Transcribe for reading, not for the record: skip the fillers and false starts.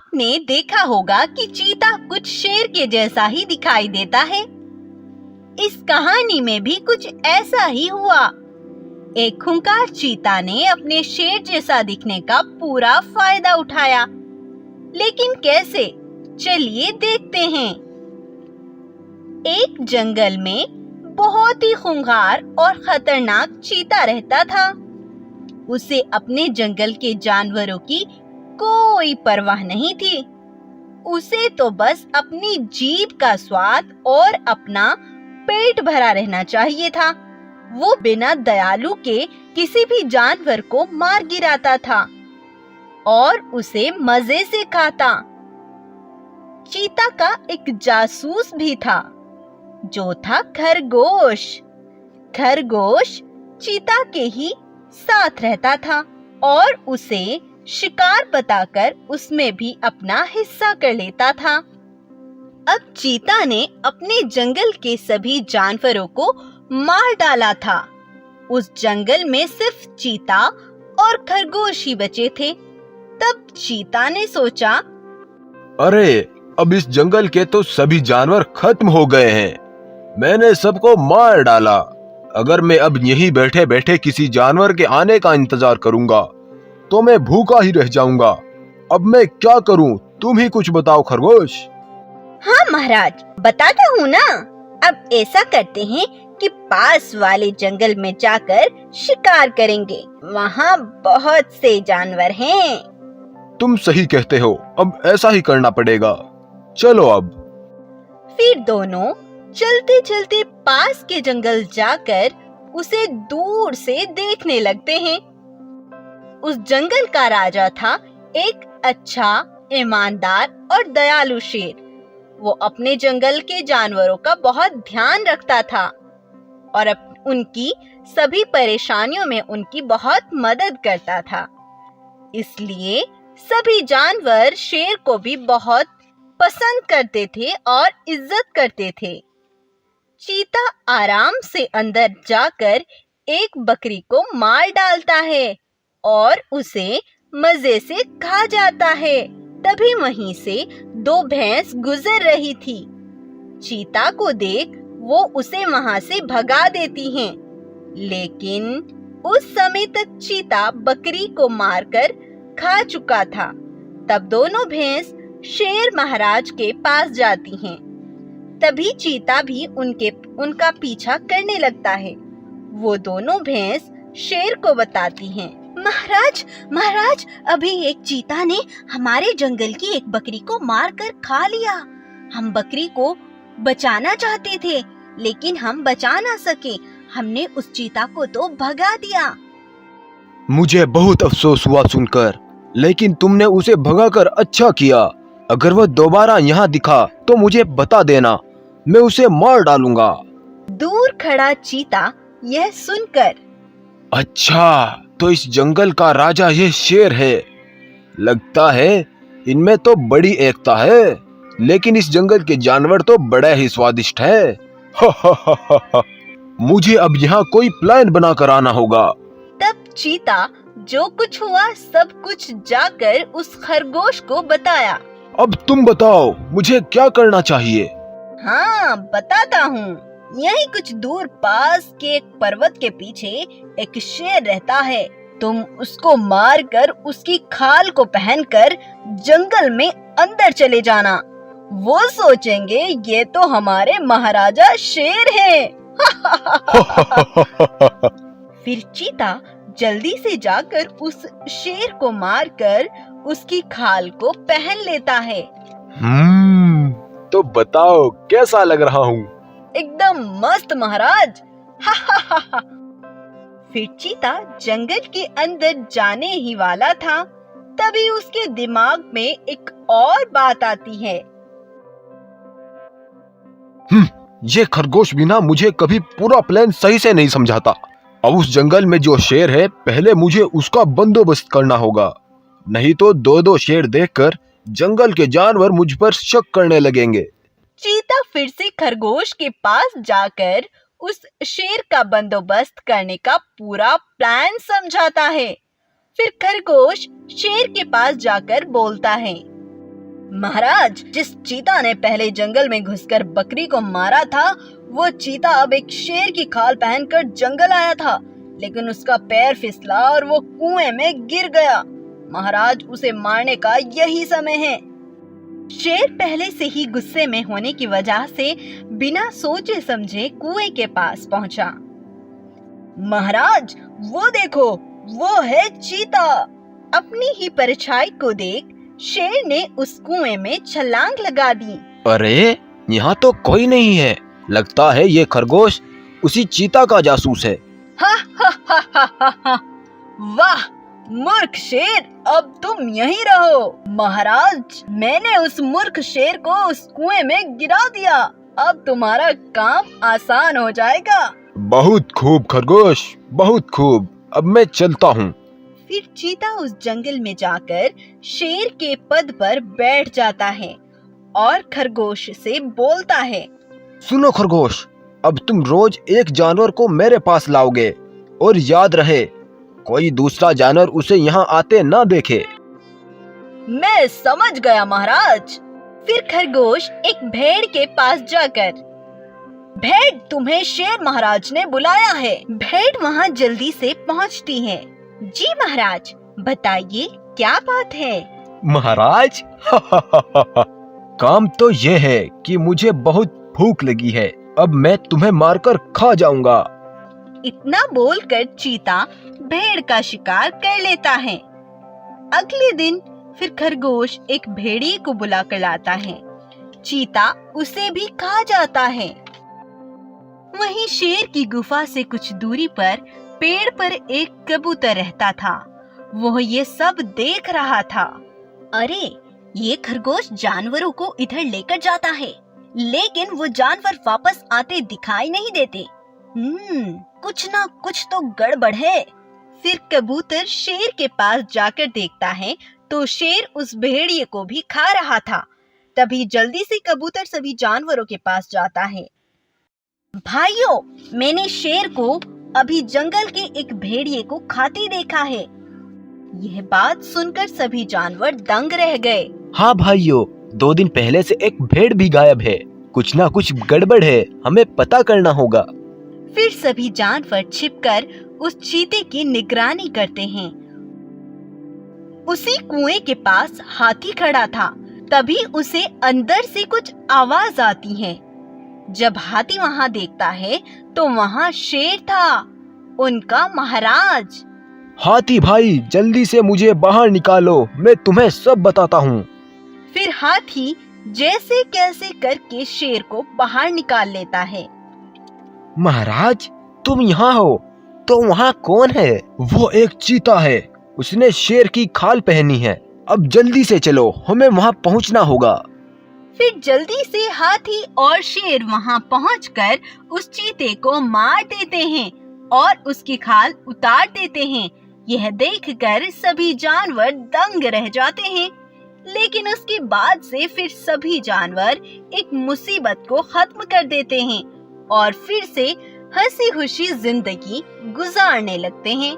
आपने देखा होगा कि चीता कुछ शेर के जैसा ही दिखाई देता है। इस कहानी में भी कुछ ऐसा ही हुआ। एक खूंखार चीता ने अपने शेर जैसा दिखने का पूरा फायदा उठाया। लेकिन कैसे? चलिए देखते हैं। एक जंगल में बहुत ही खूंखार और खतरनाक चीता रहता था। उसे अपने जंगल के जानवरों की कोई परवाह नहीं थी। उसे तो बस अपनी जीभ का स्वाद और अपना पेट भरा रहना चाहिए था। वो बिना दयालु के किसी भी जानवर को मार गिराता था और उसे मजे से खाता। चीता का एक जासूस भी था, जो था खरगोश। खरगोश चीता के ही साथ रहता था और उसे शिकार बताकर उसमें भी अपना हिस्सा कर लेता था। अब चीता ने अपने जंगल के सभी जानवरों को मार डाला था। उस जंगल में सिर्फ चीता और खरगोश ही बचे थे। तब चीता ने सोचा, अरे, अब इस जंगल के तो सभी जानवर खत्म हो गए हैं। मैंने सबको मार डाला। अगर मैं अब यहीं बैठे बैठे किसी जानवर के आने का इंतजार करूंगा तो मैं भूखा ही रह जाऊंगा। अब मैं क्या करूं? तुम ही कुछ बताओ खरगोश। हाँ महाराज, बताता हूँ ना। अब ऐसा करते हैं कि पास वाले जंगल में जाकर शिकार करेंगे। वहाँ बहुत से जानवर हैं। तुम सही कहते हो, अब ऐसा ही करना पड़ेगा। चलो अब। फिर दोनों चलते चलते पास के जंगल जाकर उसे दूर से देखने लगते हैं। उस जंगल का राजा था एक अच्छा, ईमानदार और दयालु शेर। वो अपने जंगल के जानवरों का बहुत ध्यान रखता था और उनकी सभी परेशानियों में उनकी बहुत मदद करता था। इसलिए सभी जानवर शेर को भी बहुत पसंद करते थे और इज्जत करते थे। चीता आराम से अंदर जाकर एक बकरी को मार डालता है और उसे मजे से खा जाता है। तभी वहीं से दो भैंस गुजर रही थी। चीता को देख वो उसे वहां से भगा देती हैं। लेकिन उस समय तक चीता बकरी को मारकर खा चुका था। तब दोनों भैंस शेर महाराज के पास जाती हैं। तभी चीता भी उनका पीछा करने लगता है। वो दोनों भैंस शेर को बताती हैं, महाराज, महाराज, अभी एक चीता ने हमारे जंगल की एक बकरी को मारकर खा लिया। हम बकरी को बचाना चाहते थे, लेकिन हम बचा ना सके। हमने उस चीता को तो भगा दिया। मुझे बहुत अफसोस हुआ सुनकर, लेकिन तुमने उसे भगाकर अच्छा किया। अगर वह दोबारा यहाँ दिखा तो मुझे बता देना, मैं उसे मार डालूंगा। दूर खड़ा चीता यह सुनकर, अच्छा, तो इस जंगल का राजा ये शेर है। लगता है इनमें तो बड़ी एकता है, लेकिन इस जंगल के जानवर तो बड़े ही स्वादिष्ट है। मुझे अब यहाँ कोई प्लान बनाकर आना होगा। तब चीता जो कुछ हुआ सब कुछ जाकर उस खरगोश को बताया। अब तुम बताओ, मुझे क्या करना चाहिए? हाँ, बताता हूँ। यही कुछ दूर पास के एक पर्वत के पीछे एक शेर रहता है। तुम उसको मारकर उसकी खाल को पहनकर जंगल में अंदर चले जाना। वो सोचेंगे ये तो हमारे महाराजा शेर हैं। फिर चीता जल्दी से जाकर उस शेर को मारकर उसकी खाल को पहन लेता है। तो बताओ कैसा लग रहा हूँ? एकदम मस्त महाराज। फिर चीता जंगल के अंदर जाने ही वाला था, तभी उसके दिमाग में एक और बात आती है। ये खरगोश भी ना मुझे कभी पूरा प्लान सही से नहीं समझाता। अब उस जंगल में जो शेर है, पहले मुझे उसका बंदोबस्त करना होगा, नहीं तो दो दो शेर देखकर जंगल के जानवर मुझ पर शक करने लगेंगे। चीता फिर से खरगोश के पास जाकर उस शेर का बंदोबस्त करने का पूरा प्लान समझाता है। फिर खरगोश शेर के पास जाकर बोलता है, महाराज, जिस चीता ने पहले जंगल में घुसकर बकरी को मारा था, वो चीता अब एक शेर की खाल पहनकर जंगल आया था, लेकिन उसका पैर फिसला और वो कुएं में गिर गया। महाराज, उसे मारने का यही समय है। शेर पहले से ही गुस्से में होने की वजह से बिना सोचे समझे कुएं के पास पहुंचा। महाराज, वो देखो, वो है चीता। अपनी ही परछाई को देख शेर ने उस कुएं में छलांग लगा दी। अरे, यहाँ तो कोई नहीं है। लगता है ये खरगोश उसी चीता का जासूस है। हा हा हा हा हा हा। वाह मूर्ख शेर, अब तुम यहीं रहो। महाराज, मैंने उस मूर्ख शेर को उस कुएं में गिरा दिया। अब तुम्हारा काम आसान हो जाएगा। बहुत खूब खरगोश, बहुत खूब। अब मैं चलता हूँ। फिर चीता उस जंगल में जाकर शेर के पद पर बैठ जाता है और खरगोश से बोलता है। सुनो खरगोश, अब तुम रोज एक जानवर को मेरे पास लाओगे, और याद रहे कोई दूसरा जानवर उसे यहाँ आते ना देखे। मैं समझ गया महाराज। फिर खरगोश एक भेड़ के पास जाकर, भेड़, तुम्हें शेर महाराज ने बुलाया है। भेड़ वहाँ जल्दी से पहुँचती है। जी महाराज, बताइए क्या बात है। महाराज, काम तो ये है कि मुझे बहुत भूख लगी है। अब मैं तुम्हें मारकर खा जाऊंगा। इतना बोलकर चीता भेड़ का शिकार कर लेता है। अगले दिन फिर खरगोश एक भेड़िए को बुला कर लाता है। चीता उसे भी खा जाता है। वहीं शेर की गुफा से कुछ दूरी पर पेड़ पर एक कबूतर रहता था। वो ये सब देख रहा था। अरे, ये खरगोश जानवरों को इधर लेकर जाता है, लेकिन वो जानवर वापस आते दिखाई नहीं देते। कुछ ना कुछ तो गड़बड़ है। फिर कबूतर शेर के पास जाकर देखता है तो शेर उस भेड़िए को भी खा रहा था। तभी जल्दी से कबूतर सभी जानवरों के पास जाता है। भाइयों, मैंने शेर को अभी जंगल के एक भेड़िए को खाते देखा है। यह बात सुनकर सभी जानवर दंग रह गए। हाँ भाइयों, 2 दिन पहले से एक भेड़ भी गायब है। कुछ ना कुछ गड़बड़ है, हमें पता करना होगा। फिर सभी जानवर छिपकर उस चीते की निगरानी करते हैं। उसी कुएं के पास हाथी खड़ा था। तभी उसे अंदर से कुछ आवाज आती है। जब हाथी वहां देखता है तो वहां शेर था, उनका महाराज। हाथी भाई, जल्दी से मुझे बाहर निकालो, मैं तुम्हें सब बताता हूँ। फिर हाथी जैसे कैसे करके शेर को बाहर निकाल लेता है। महाराज, तुम यहाँ हो तो वहाँ कौन है? वो एक चीता है, उसने शेर की खाल पहनी है। अब जल्दी से चलो, हमें वहाँ पहुँचना होगा। फिर जल्दी से हाथी और शेर वहाँ पहुँचकर उस चीते को मार देते हैं और उसकी खाल उतार देते हैं। यह देखकर सभी जानवर दंग रह जाते हैं। लेकिन उसके बाद से फिर सभी जानवर एक मुसीबत को खत्म कर देते हैं और फिर से हंसी खुशी जिंदगी गुजारने लगते हैं।